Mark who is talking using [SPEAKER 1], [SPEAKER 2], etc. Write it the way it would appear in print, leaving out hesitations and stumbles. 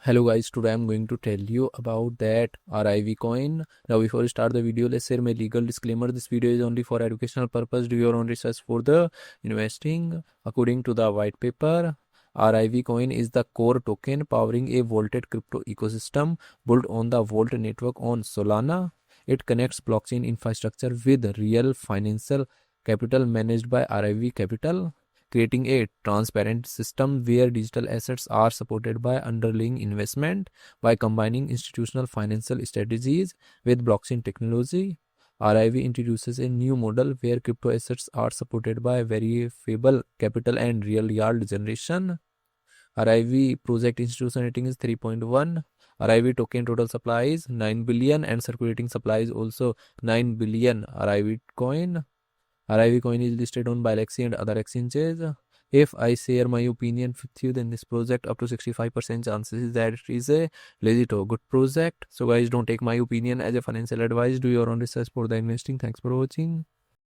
[SPEAKER 1] Hello guys, today I'm going to tell you about that RIV coin. Now before we start the video, let's share my legal disclaimer. This video is only for educational purpose. Do your own research for the investing. According to the white paper, RIV coin is the core token powering a vaulted crypto ecosystem built on the Vault network on Solana. It connects blockchain infrastructure with real financial capital managed by RIV Capital, creating a transparent system where digital assets are supported by underlying investment. By combining institutional financial strategies with blockchain technology, RIV introduces a new model where crypto assets are supported by verifiable capital and real yield generation. RIV project institution rating is 3.1. RIV token total supply is 9 billion and circulating supply is also 9 billion RIV coin. RIV coin is listed on Bilaxy and other exchanges. If I share my opinion with you, then this project up to 65% chances is that it is a legit or good project. So guys, don't take my opinion as a financial advice. Do your own research for the investing. Thanks for watching.